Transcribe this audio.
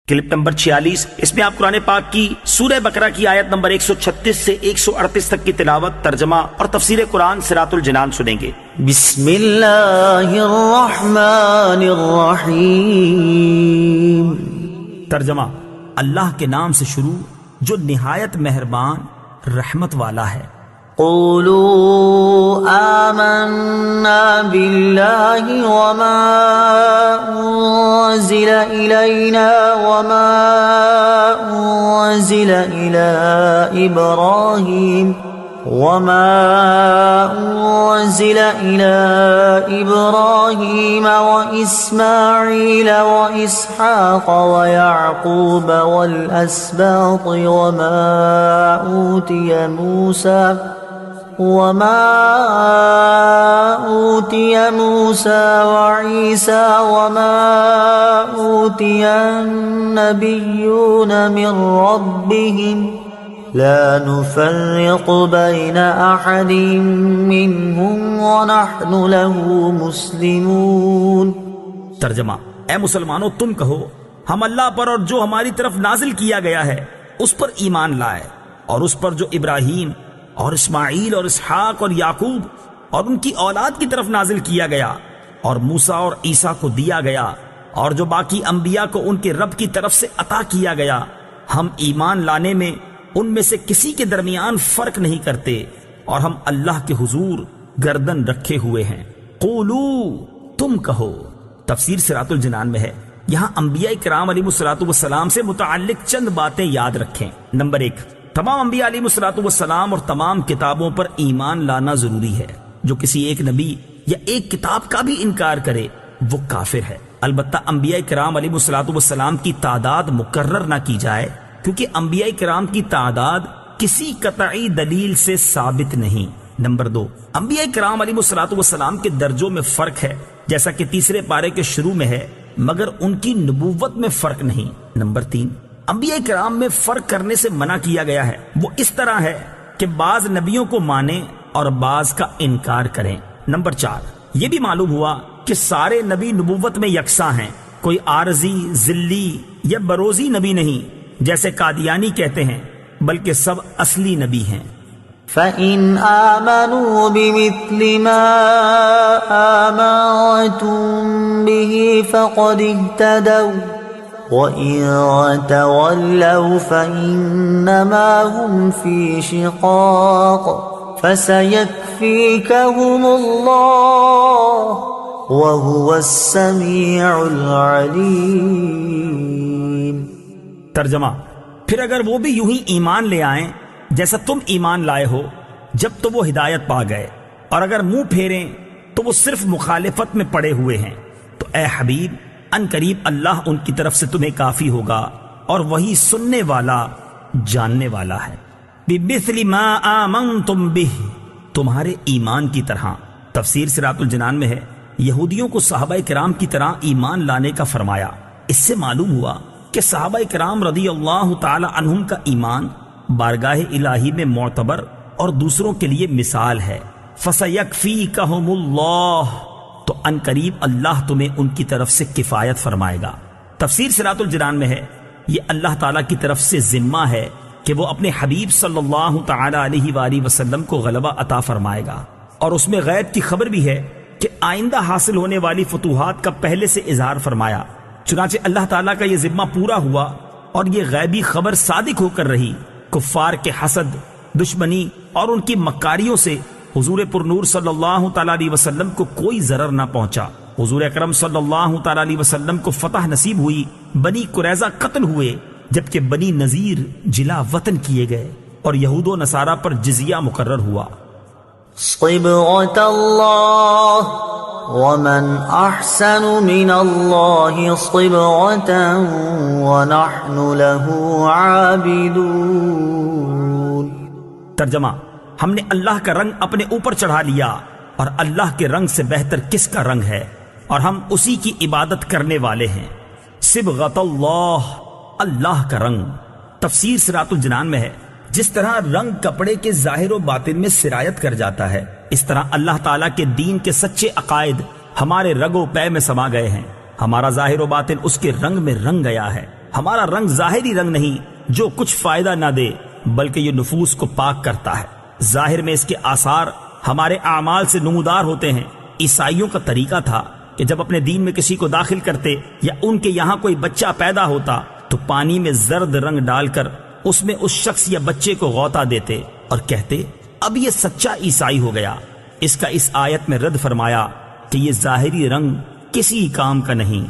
Clip number 46، اس میں آپ قرآن پاک کی سورہ بقرہ کی آیت نمبر 136 سے 138 تک کی تلاوت، ترجمہ اور تفسیر قرآن صراط الجنان سنیں گے۔ بسم اللہ الرحمن الرحیم۔ ترجمہ: اللہ کے نام سے شروع جو نہایت مہربان رحمت والا ہے۔ قولوا آمنا باللہ وما انزل الینا وما انزل الى ابراہیم وإسماعیل وإسحاق ويعقوب والأسباط وما أوتي موسى وعيسى وما أوتي النبيون من ربهم لا نفرق بين أحد منهم ونحن له مسلمون۔ ترجمہ: اے مسلمانوں، تم کہو ہم اللہ پر اور جو ہماری طرف نازل کیا گیا ہے اس پر ایمان لائے، اور اس پر جو ابراہیم اور اسماعیل اور اسحاق اور یعقوب اور ان کی اولاد کی طرف نازل کیا گیا، اور موسیٰ اور عیسیٰ کو دیا گیا، اور جو باقی انبیاء کو ان کے رب کی طرف سے عطا کیا گیا، ہم ایمان لانے میں ان میں سے کسی کے درمیان فرق نہیں کرتے، اور ہم اللہ کے حضور گردن رکھے ہوئے ہیں۔ قولو، تم کہو۔ تفسیر صراط الجنان میں ہے، یہاں انبیاء کرام علیہ السلام سے متعلق چند باتیں یاد رکھیں۔ نمبر 1، تمام انبیاء علیہ السلام اور تمام کتابوں پر ایمان لانا ضروری ہے۔ جو کسی ایک نبی یا ایک کتاب کا بھی انکار کرے وہ کافر ہے۔ البتہ انبیاء کرام علیہ السلام کی تعداد مقرر نہ کی جائے، کیونکہ انبیاء کرام کی تعداد کسی قطعی دلیل سے ثابت نہیں۔ نمبر 2، انبیاء کرام علیہ السلام کے درجوں میں فرق ہے، جیسا کہ تیسرے پارے کے شروع میں ہے، مگر ان کی نبوت میں فرق نہیں۔ نمبر 3، انبیاء کرام میں فرق کرنے سے منع کیا گیا ہے، وہ اس طرح ہے کہ بعض نبیوں کو مانیں اور بعض کا انکار کریں۔ نمبر 4، یہ بھی معلوم ہوا کہ سارے نبی نبوت میں یکساں ہیں، کوئی عارضی، ذلی یا بروزی نبی نہیں جیسے قادیانی کہتے ہیں، بلکہ سب اصلی نبی ہیں۔ فَإِنْ آمَنُوا بِمِثْلِ مَا آمَنْتُمْ بِهِ فَقَدِ اهْتَدَوْا وَإِنْ تَوَلَّوْا فَإِنَّمَا هُمْ فِي شِقَاقٍ فَسَيَكْفِيكَهُمُ اللَّهُ وَهُوَ السَّمِيعُ الْعَلِيمُ۔ ترجمہ: پھر اگر وہ بھی یوں ہی ایمان لے آئیں جیسا تم ایمان لائے ہو جب تو وہ ہدایت پا گئے، اور اگر منہ پھیریں تو وہ صرف مخالفت میں پڑے ہوئے ہیں، تو اے حبیب ان قریب اللہ ان کی طرف سے تمہیں کافی ہوگا، اور وہی سننے والا جاننے والا ہے۔ بِمِثْلِ مَا آمَنْتُمْ بِهِ، تمہارے ایمان کی طرح۔ تفسیر صراط الجنان میں ہے، یہودیوں کو صحابہ کرام کی طرح ایمان لانے کا فرمایا۔ اس سے معلوم ہوا کہ صحابہ کرام رضی اللہ تعالی عنہم کا ایمان بارگاہ الہی میں معتبر اور دوسروں کے لیے مثال ہے۔ فَسَيَكْفِيكَهُمُ اللَّهُ، تو ان قریب اللہ تمہیں ان کی طرف سے کفایت فرمائے گا۔ تفسیر صراط الجنان میں ہے، یہ اللہ تعالیٰ کی طرف سے ذمہ ہے کہ وہ اپنے حبیب صلی اللہ تعالی علیہ وآلہ وسلم کو غلبہ عطا فرمائے گا، اور اس میں غیب کی خبر بھی ہے کہ آئندہ حاصل ہونے والی فتوحات کا پہلے سے اظہار فرمایا۔ چنانچہ اللہ تعالیٰ کا یہ ذمہ پورا ہوا، اور یہ غیبی خبر صادق ہو کر رہی۔ کفار کے حسد، دشمنی اور ان کی مکاریوں سے حضور پرنور صلی اللہ تعالیٰ علیہ وسلم کو کوئی ضرر نہ پہنچا۔ حضور اکرم صلی اللہ تعالیٰ علیہ وسلم کو فتح نصیب ہوئی، بنی قریظہ قتل ہوئے، جبکہ بنی نذیر جلا وطن کیے گئے، اور یہود و نصارہ پر جزیہ مقرر ہوا۔ صبغة اللہ ومن احسن من اللہ صبغة ونحن له عابدون۔ ترجمہ: ہم نے اللہ کا رنگ اپنے اوپر چڑھا لیا، اور اللہ کے رنگ سے بہتر کس کا رنگ ہے، اور ہم اسی کی عبادت کرنے والے ہیں۔ صبغۃ اللہ، اللہ کا رنگ۔ تفسیر صراط الجنان میں ہے، جس طرح رنگ کپڑے کے ظاہر و باطن میں سرایت کر جاتا ہے، اس طرح اللہ تعالیٰ کے دین کے سچے عقائد ہمارے رگ و پے میں سما گئے ہیں، ہمارا ظاہر و باطن اس کے رنگ میں رنگ گیا ہے، ہمارا رنگ ظاہری رنگ نہیں جو کچھ فائدہ نہ دے، بلکہ یہ نفوس کو پاک کرتا ہے۔ ظاہر میں اس کے آثار ہمارے اعمال سے نمودار ہوتے ہیں۔ عیسائیوں کا طریقہ تھا کہ جب اپنے دین میں کسی کو داخل کرتے یا ان کے یہاں کوئی بچہ پیدا ہوتا تو پانی میں زرد رنگ ڈال کر اس میں اس شخص یا بچے کو غوطہ دیتے اور کہتے اب یہ سچا عیسائی ہو گیا۔ اس کا اس آیت میں رد فرمایا کہ یہ ظاہری رنگ کسی کام کا نہیں،